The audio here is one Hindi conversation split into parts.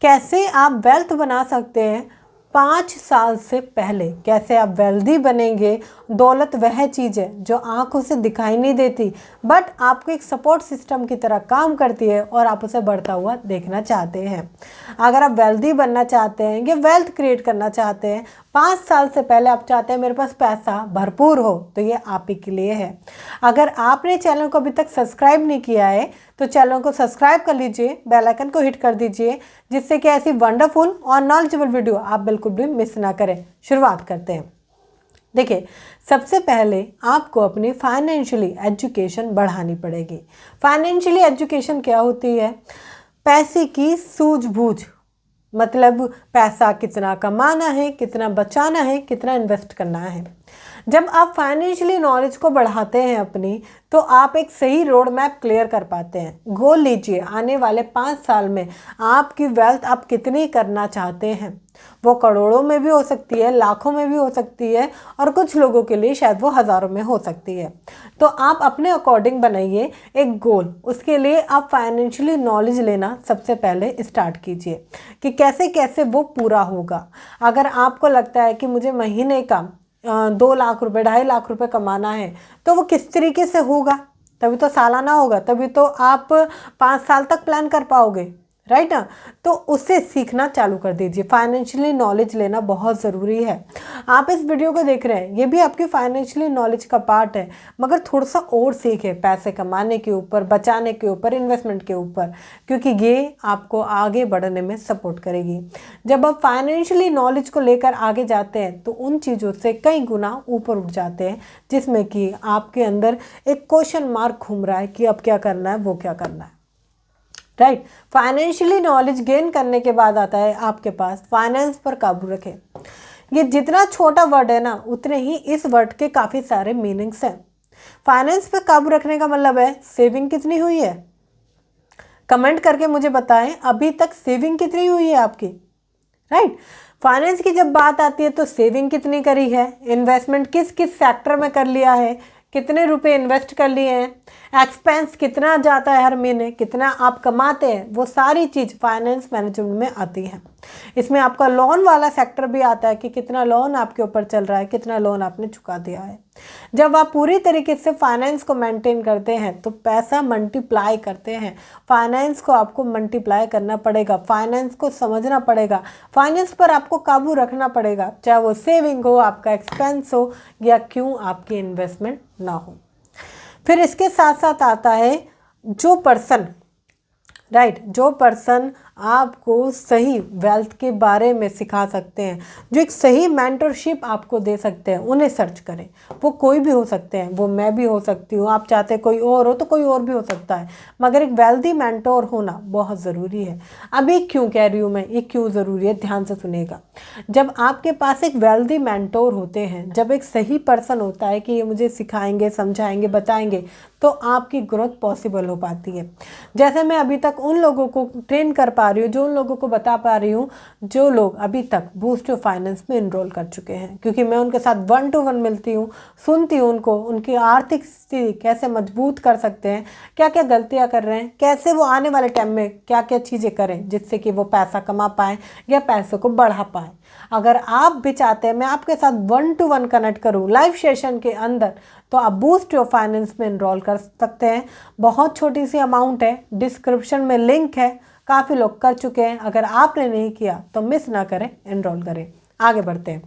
कैसे आप वेल्थ बना सकते हैं 5 साल से पहले, कैसे आप वेल्दी बनेंगे। दौलत वह चीज़ है जो आंखों से दिखाई नहीं देती, बट आपको एक सपोर्ट सिस्टम की तरह काम करती है और आप उसे बढ़ता हुआ देखना चाहते हैं। अगर आप वेल्दी बनना चाहते हैं या वेल्थ क्रिएट करना चाहते हैं, 5 साल से पहले आप चाहते हैं मेरे पास पैसा भरपूर हो, तो ये आप ही के लिए है। अगर आपने चैनल को अभी तक सब्सक्राइब नहीं किया है तो चैनल को सब्सक्राइब कर लीजिए, बेल आइकन को हिट कर दीजिए, जिससे कि ऐसी वंडरफुल और नॉलेजेबल वीडियो आप बिल्कुल भी मिस ना करें। शुरुआत करते हैं। देखिए, सबसे पहले आपको अपनी फाइनेंशियली एजुकेशन बढ़ानी पड़ेगी। फाइनेंशियली एजुकेशन क्या होती है? पैसे की सूझबूझ, मतलब पैसा कितना कमाना है, कितना बचाना है, कितना इन्वेस्ट करना है। जब आप फाइनेंशियली नॉलेज को बढ़ाते हैं अपनी, तो आप एक सही रोड मैप क्लियर कर पाते हैं। गोल लीजिए, आने वाले 5 साल में आपकी वेल्थ आप कितनी करना चाहते हैं। वो करोड़ों में भी हो सकती है, लाखों में भी हो सकती है, और कुछ लोगों के लिए शायद वो हज़ारों में हो सकती है। तो आप अपने अकॉर्डिंग बनाइए एक गोल। उसके लिए आप फाइनेंशियली नॉलेज लेना सबसे पहले स्टार्ट कीजिए कि कैसे कैसे वो पूरा होगा। अगर आपको लगता है कि मुझे महीने का 2 लाख रुपए, 2.5 लाख रुपए कमाना है, तो वो किस तरीके से होगा? तभी तो सालाना होगा, तभी तो आप 5 साल तक प्लान कर पाओगे, राइट ना। तो उससे सीखना चालू कर दीजिए। फाइनेंशियली नॉलेज लेना बहुत ज़रूरी है। आप इस वीडियो को देख रहे हैं, ये भी आपकी फाइनेंशियली नॉलेज का पार्ट है, मगर थोड़ा सा और सीखें पैसे कमाने के ऊपर, बचाने के ऊपर, इन्वेस्टमेंट के ऊपर, क्योंकि ये आपको आगे बढ़ने में सपोर्ट करेगी। जब आप फाइनेंशियली नॉलेज को लेकर आगे जाते हैं तो उन चीज़ों से कई गुना ऊपर उठ जाते हैं, जिसमें कि आपके अंदर एक क्वेश्चन मार्क घूम रहा है कि अब क्या करना है, वो क्या करना है, राइट। फाइनेंशियली नॉलेज गेन करने के बाद आता है आपके पास फाइनेंस पर काबू रखें। ये जितना छोटा वर्ड है ना, उतने ही इस वर्ड के काफ़ी सारे मीनिंग्स हैं। फाइनेंस पर काबू रखने का मतलब है सेविंग कितनी हुई है। कमेंट करके मुझे बताएं अभी तक सेविंग कितनी हुई है आपकी, राइट। फाइनेंस की जब बात आती है तो सेविंग कितनी करी है, इन्वेस्टमेंट किस किस सेक्टर में कर लिया है, कितने रुपए इन्वेस्ट कर लिए हैं, एक्सपेंस कितना जाता है हर महीने, कितना आप कमाते हैं, वो सारी चीज़ फाइनेंस मैनेजमेंट में आती है। इसमें आपका लोन वाला सेक्टर भी आता है कि कितना लोन आपके ऊपर चल रहा है, कितना लोन आपने चुका दिया है। जब आप पूरी तरीके से फाइनेंस को मेंटेन करते हैं तो पैसा मल्टीप्लाई करते हैं। फाइनेंस को आपको मल्टीप्लाई करना पड़ेगा, फाइनेंस को समझना पड़ेगा, फाइनेंस पर आपको काबू रखना पड़ेगा, चाहे वो सेविंग हो, आपका एक्सपेंस हो, या क्यों आपकी इन्वेस्टमेंट ना हो। फिर इसके साथ साथ आता है जो पर्सन, राइट, जो पर्सन आपको सही वेल्थ के बारे में सिखा सकते हैं, जो एक सही मेंटरशिप आपको दे सकते हैं, उन्हें सर्च करें। वो कोई भी हो सकते हैं, वो मैं भी हो सकती हूँ, आप चाहते कोई और हो तो कोई और भी हो सकता है, मगर एक वेल्दी मेंटोर होना बहुत ज़रूरी है। अभी क्यों कह रही हूँ मैं, ये क्यों ज़रूरी है, ध्यान से सुनिएगा। जब आपके पास एक वेल्दी मेंटोर होते हैं, जब एक सही पर्सन होता है कि ये मुझे सिखाएंगे, समझाएंगे, बताएंगे, तो आपकी ग्रोथ पॉसिबल हो पाती है। जैसे मैं अभी तक उन लोगों को ट्रेन कर पा रही हूँ, जो उन लोगों को बता पा रही हूँ जो लोग अभी तक बूस्ट योर फाइनेंस में इनरोल कर चुके हैं, क्योंकि मैं उनके साथ 1 to 1 मिलती हूँ, सुनती हूँ उनको, उनकी आर्थिक स्थिति कैसे मजबूत कर सकते हैं, क्या क्या गलतियाँ कर रहे हैं, कैसे वो आने वाले टाइम में क्या क्या चीज़ें करें जिससे कि वो पैसा कमा पाएँ या पैसों को बढ़ा पाएँ। अगर आप भी चाहते हैं मैं आपके साथ 1 to 1 कनेक्ट करूँ लाइव सेशन के अंदर, तो आप बूस्ट योर फाइनेंस में इनरोल कर सकते हैं। बहुत छोटी सी अमाउंट है, डिस्क्रिप्शन में लिंक है, काफ़ी लोग कर चुके हैं। अगर आपने नहीं किया तो मिस ना करें, इनरोल करें। आगे बढ़ते हैं।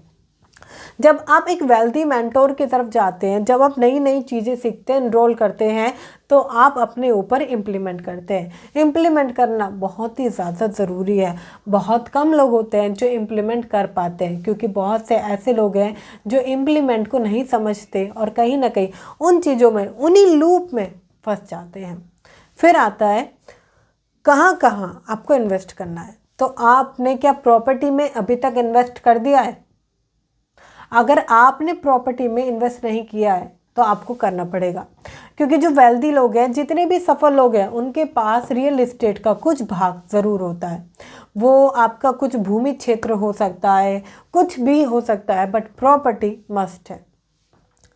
जब आप एक वेल्दी मेंटोर की तरफ जाते हैं, जब आप नई नई चीज़ें सीखते हैं, इनरोल करते हैं, तो आप अपने ऊपर इम्प्लीमेंट करते हैं। इम्प्लीमेंट करना बहुत ही ज़्यादा ज़रूरी है। बहुत कम लोग होते हैं जो इम्प्लीमेंट कर पाते हैं, क्योंकि बहुत से ऐसे लोग हैं जो इम्प्लीमेंट को नहीं समझते और कहीं ना कहीं उन चीज़ों में, उन्हीं लूप में फंस जाते हैं। फिर आता है कहाँ कहाँ आपको इन्वेस्ट करना है। तो आपने क्या प्रॉपर्टी में अभी तक इन्वेस्ट कर दिया है? अगर आपने प्रॉपर्टी में इन्वेस्ट नहीं किया है तो आपको करना पड़ेगा, क्योंकि जो वेल्दी लोग हैं, जितने भी सफल लोग हैं, उनके पास रियल एस्टेट का कुछ भाग ज़रूर होता है। वो आपका कुछ भूमि क्षेत्र हो सकता है, कुछ भी हो सकता है, बट प्रॉपर्टी मस्ट है।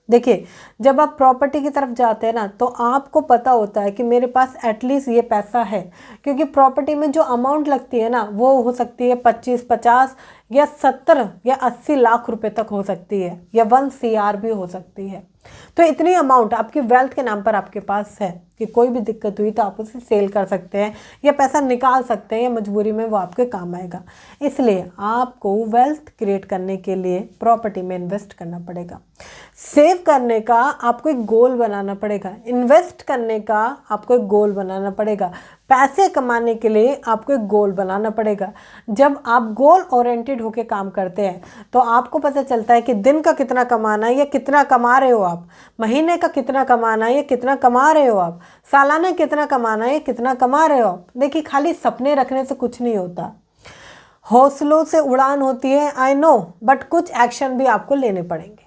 देखिए, जब आप प्रॉपर्टी की तरफ जाते हैं ना, तो आपको पता होता है कि मेरे पास एटलीस्ट ये पैसा है, क्योंकि प्रॉपर्टी में जो अमाउंट लगती है ना, वो हो सकती है 25, 50 या 70 या 80 लाख रुपए तक हो सकती है, या 1 CR भी हो सकती है। तो इतनी अमाउंट आपकी वेल्थ के नाम पर आपके पास है कि कोई भी दिक्कत हुई तो आप उसे सेल कर सकते हैं या पैसा निकाल सकते हैं, या मजबूरी में वो आपके काम आएगा। इसलिए आपको वेल्थ क्रिएट करने के लिए प्रॉपर्टी में इन्वेस्ट करना पड़ेगा। सेव करने का आपको एक गोल बनाना पड़ेगा, इन्वेस्ट करने का आपको एक गोल बनाना पड़ेगा, पैसे कमाने के लिए आपको एक गोल बनाना पड़ेगा। जब आप गोल ओरिएंटेड होकर काम करते हैं तो आपको पता चलता है कि दिन का कितना कमाना है या कितना कमा रहे हो आप, महीने का कितना कमाना है या कितना कमा रहे हो आप, सालाना कितना कमाना है या कितना कमा रहे हो आप। देखिए, खाली सपने रखने से कुछ नहीं होता, हौसलों से उड़ान होती है, आई नो, बट कुछ एक्शन भी आपको लेने पड़ेंगे।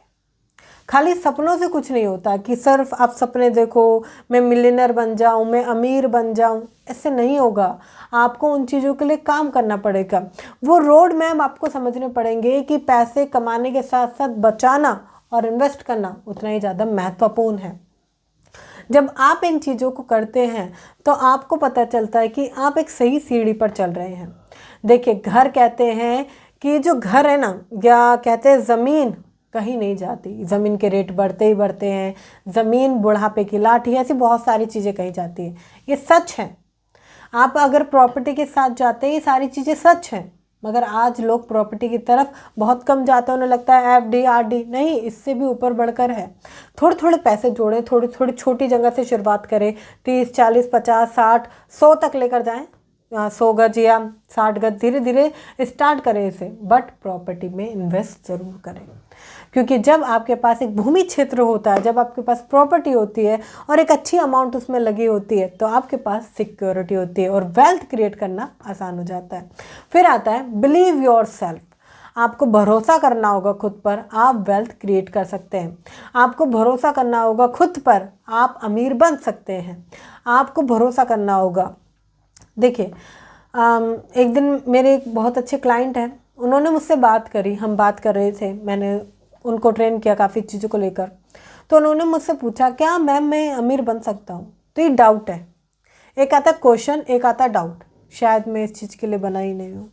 खाली सपनों से कुछ नहीं होता कि सिर्फ आप सपने देखो, मैं मिलियनर बन जाऊं, मैं अमीर बन जाऊं, ऐसे नहीं होगा। आपको उन चीज़ों के लिए काम करना पड़ेगा। वो रोड मैप आपको समझने पड़ेंगे कि पैसे कमाने के साथ साथ बचाना और इन्वेस्ट करना उतना ही ज़्यादा महत्वपूर्ण है। जब आप इन चीज़ों को करते हैं तो आपको पता चलता है कि आप एक सही सीढ़ी पर चल रहे हैं। देखिए, घर कहते हैं कि जो घर है ना, या कहते हैं ज़मीन कहीं नहीं जाती, ज़मीन के रेट बढ़ते ही बढ़ते हैं, ज़मीन बुढ़ापे की लाठी, ऐसी बहुत सारी चीज़ें कही जाती हैं। ये सच है। आप अगर प्रॉपर्टी के साथ जाते हैं, ये सारी चीज़ें सच हैं, मगर आज लोग प्रॉपर्टी की तरफ बहुत कम जाते हैं। उन्हें लगता है FD RD, नहीं, इससे भी ऊपर बढ़कर है। थोड़े थोड़े पैसे जोड़ें, थोड़ी थोड़ी छोटी जगह से शुरुआत करें, 30, 40, 50, 60, 100 तक लेकर जाएं, 100 गज या 60 गज, धीरे धीरे स्टार्ट करें इसे, बट प्रॉपर्टी में इन्वेस्ट ज़रूर करें। क्योंकि जब आपके पास एक भूमि क्षेत्र होता है, जब आपके पास प्रॉपर्टी होती है और एक अच्छी अमाउंट उसमें लगी होती है, तो आपके पास सिक्योरिटी होती है और वेल्थ क्रिएट करना आसान हो जाता है। फिर आता है बिलीव योर सेल्फ। आपको भरोसा करना होगा खुद पर, आप वेल्थ क्रिएट कर सकते हैं। आपको भरोसा करना होगा खुद पर, आप अमीर बन सकते हैं। आपको भरोसा करना होगा। देखिए, एक दिन मेरे एक बहुत अच्छे क्लाइंट हैं, उन्होंने मुझसे बात करी, हम बात कर रहे थे, मैंने उनको ट्रेन किया काफ़ी चीज़ों को लेकर। तो उन्होंने मुझसे पूछा, क्या मैम मैं अमीर बन सकता हूँ? तो ये डाउट है, एक आता क्वेश्चन, एक आता डाउट। शायद मैं इस चीज़ के लिए बना ही नहीं हूँ।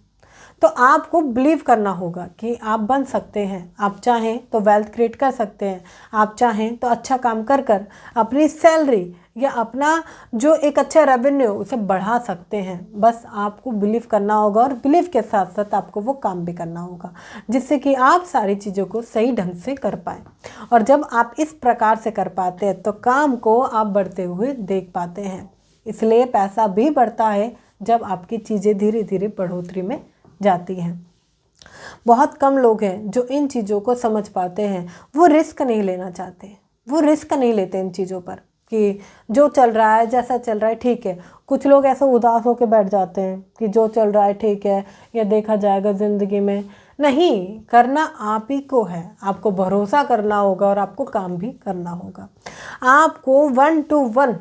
तो आपको बिलीव करना होगा कि आप बन सकते हैं। आप चाहें तो वेल्थ क्रिएट कर सकते हैं, आप चाहें तो अच्छा काम कर कर अपनी सैलरी या अपना जो एक अच्छा रेवेन्यू उसे बढ़ा सकते हैं। बस आपको बिलीव करना होगा और बिलीव के साथ साथ आपको वो काम भी करना होगा, जिससे कि आप सारी चीज़ों को सही ढंग से कर पाएँ। और जब आप इस प्रकार से कर पाते हैं तो काम को आप बढ़ते हुए देख पाते हैं। इसलिए पैसा भी बढ़ता है जब आपकी चीज़ें धीरे धीरे बढ़ोतरी में जाती हैं। बहुत कम लोग हैं जो इन चीज़ों को समझ पाते हैं। वो रिस्क नहीं लेना चाहते, वो रिस्क नहीं लेते इन चीज़ों पर कि जो चल रहा है, जैसा चल रहा है ठीक है। कुछ लोग ऐसे उदास होकर बैठ जाते हैं कि जो चल रहा है ठीक है, या देखा जाएगा ज़िंदगी में। नहीं, करना आप ही को है। आपको भरोसा करना होगा और आपको काम भी करना होगा। आपको 1 to 1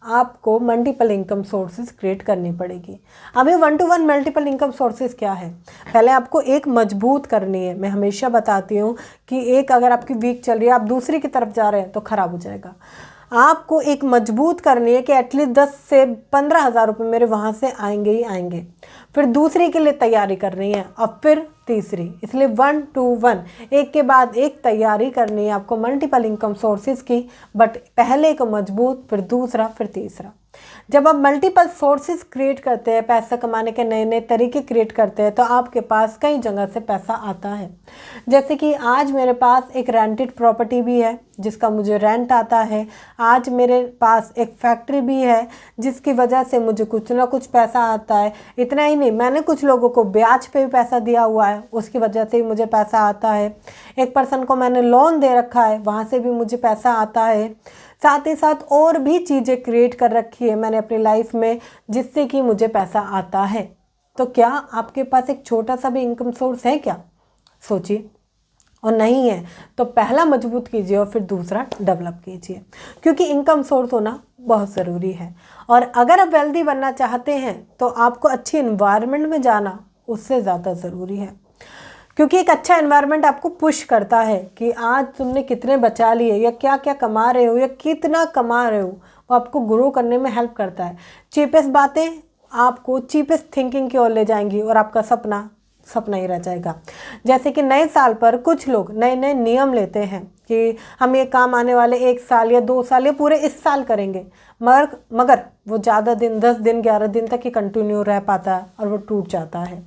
आपको मल्टीपल इनकम सोर्सेज क्रिएट करनी पड़ेगी। अभी 1 to 1 मल्टीपल इनकम सोर्सेज क्या है? पहले आपको एक मजबूत करनी है। मैं हमेशा बताती हूँ कि एक अगर आपकी वीक चल रही है, आप दूसरी की तरफ जा रहे हैं तो ख़राब हो जाएगा। आपको एक मजबूत करनी है कि एटलीस्ट 10 से 15 हज़ार रुपये मेरे वहाँ से आएंगे ही आएंगे। फिर दूसरी के लिए तैयारी करनी है और फिर तीसरी। इसलिए 1 to 1 एक के बाद एक तैयारी करनी है आपको मल्टीपल इनकम सोर्सेज की। बट पहले को मजबूत, फिर दूसरा, फिर तीसरा। जब आप मल्टीपल सोर्सेज क्रिएट करते हैं, पैसा कमाने के नए नए तरीके क्रिएट करते हैं, तो आपके पास कई जगह से पैसा आता है। जैसे कि आज मेरे पास एक रेंटेड प्रॉपर्टी भी है जिसका मुझे रेंट आता है। आज मेरे पास एक फैक्ट्री भी है जिसकी वजह से मुझे कुछ ना कुछ पैसा आता है। इतना ही नहीं, मैंने कुछ लोगों को ब्याज पे भी पैसा दिया हुआ है, उसकी वजह से ही मुझे पैसा आता है। एक पर्सन को मैंने लोन दे रखा है, वहाँ से भी मुझे पैसा आता है। साथ ही साथ और भी चीज़ें क्रिएट कर रखी है मैंने अपनी लाइफ में, जिससे कि मुझे पैसा आता है। तो क्या आपके पास एक छोटा सा भी इनकम सोर्स है क्या? सोचिए। और नहीं है तो पहला मजबूत कीजिए और फिर दूसरा डेवलप कीजिए, क्योंकि इनकम सोर्स होना बहुत ज़रूरी है। और अगर आप वेल्दी बनना चाहते हैं तो आपको अच्छी इन्वायरमेंट में जाना उससे ज़्यादा ज़रूरी है। क्योंकि एक अच्छा एनवायरनमेंट आपको पुश करता है कि आज तुमने कितने बचा लिए या क्या क्या कमा रहे हो या कितना कमा रहे हो, वो आपको ग्रो करने में हेल्प करता है। चीपेस्ट बातें आपको चीपेस्ट थिंकिंग की ओर ले जाएंगी और आपका सपना सपना ही रह जाएगा। जैसे कि नए साल पर कुछ लोग नए नए नियम लेते हैं कि हम ये काम आने वाले 1 साल या 2 साल या पूरे इस साल करेंगे, मगर वो ज़्यादा दिन 10 दिन 11 दिन तक ही कंटिन्यू रह पाता है और वो टूट जाता है।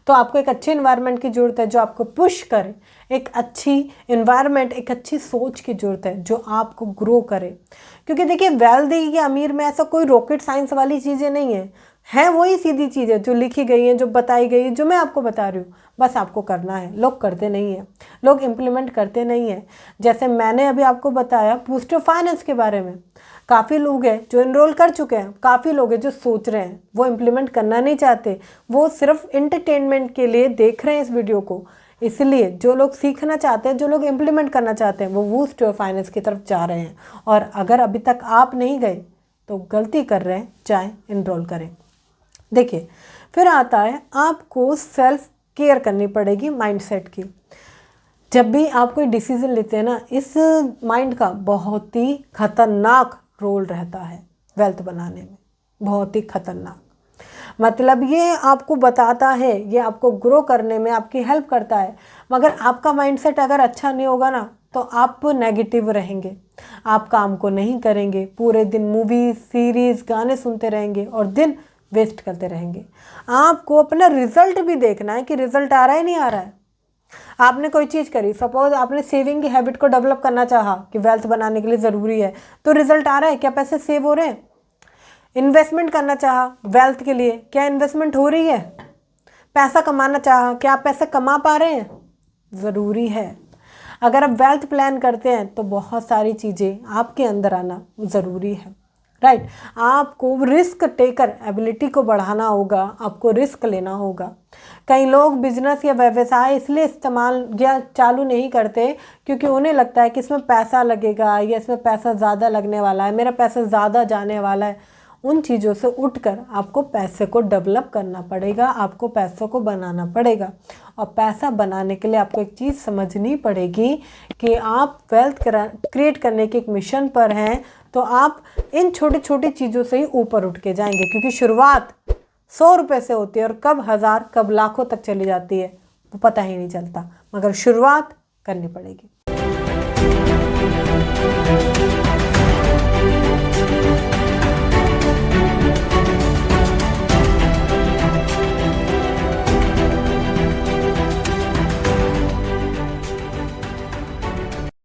तो आपको एक अच्छे इन्वायरमेंट की ज़रूरत है जो आपको पुश करे, एक अच्छी इन्वायरमेंट, एक अच्छी सोच की ज़रूरत है जो आपको ग्रो करे। क्योंकि देखिए, वेल्दी या अमीर में ऐसा कोई रॉकेट साइंस वाली चीज़ें नहीं है वही सीधी चीज़ें जो लिखी गई हैं, जो बताई गई, जो मैं आपको बता रही हूँ, बस आपको करना है। लोग करते नहीं हैं, लोग इम्प्लीमेंट करते नहीं हैं। जैसे मैंने अभी आपको बताया बूस्टर फाइनेंस के बारे में, काफ़ी लोग हैं जो इनरोल कर चुके हैं, काफ़ी लोग हैं जो सोच रहे हैं, वो इम्प्लीमेंट करना नहीं चाहते, वो सिर्फ एंटरटेनमेंट के लिए देख रहे हैं इस वीडियो को। इसलिए जो लोग सीखना चाहते हैं, जो लोग इम्प्लीमेंट करना चाहते हैं, वो बूस्टर फाइनेंस की तरफ जा रहे हैं। और अगर अभी तक आप नहीं गए तो गलती कर रहे हैं, जाएँ इनरोल करें। देखिए, फिर आता है आपको सेल्फ केयर करनी पड़ेगी माइंडसेट की। जब भी आप कोई डिसीजन लेते हैं ना, इस माइंड का बहुत ही खतरनाक रोल रहता है वेल्थ बनाने में, बहुत ही खतरनाक। मतलब ये आपको बताता है, ये आपको ग्रो करने में आपकी हेल्प करता है, मगर आपका माइंडसेट अगर अच्छा नहीं होगा ना तो आप नेगेटिव रहेंगे, आप काम को नहीं करेंगे, पूरे दिन मूवीज सीरीज गाने सुनते रहेंगे और दिन वेस्ट करते रहेंगे। आपको अपना रिजल्ट भी देखना है कि रिजल्ट आ रहा है नहीं आ रहा है। आपने कोई चीज़ करी, सपोज आपने सेविंग की हैबिट को डेवलप करना चाहा कि वेल्थ बनाने के लिए ज़रूरी है, तो रिजल्ट आ रहा है, क्या पैसे सेव हो रहे हैं? इन्वेस्टमेंट करना चाहा वेल्थ के लिए, क्या इन्वेस्टमेंट हो रही है? पैसा कमाना चाहा, क्या आप पैसे कमा पा रहे हैं? ज़रूरी है। अगर आप वेल्थ प्लान करते हैं तो बहुत सारी चीज़ें आपके अंदर आना ज़रूरी है, राइट। आपको रिस्क टेकर एबिलिटी को बढ़ाना होगा, आपको रिस्क लेना होगा। कई लोग बिजनेस या व्यवसाय इसलिए इस्तेमाल या चालू नहीं करते क्योंकि उन्हें लगता है कि इसमें पैसा लगेगा या इसमें पैसा ज़्यादा लगने वाला है, मेरा पैसा ज़्यादा जाने वाला है। उन चीज़ों से उठकर आपको पैसे को डेवलप करना पड़ेगा, आपको पैसों को बनाना पड़ेगा। और पैसा बनाने के लिए आपको एक चीज़ समझनी पड़ेगी कि आप वेल्थ क्रिएट करने के एक मिशन पर हैं, तो आप इन छोटी छोटी चीज़ों से ही ऊपर उठ के जाएंगे। क्योंकि शुरुआत 100 रुपये से होती है और कब हज़ार कब लाखों तक चली जाती है वो पता ही नहीं चलता, मगर शुरुआत करनी पड़ेगी।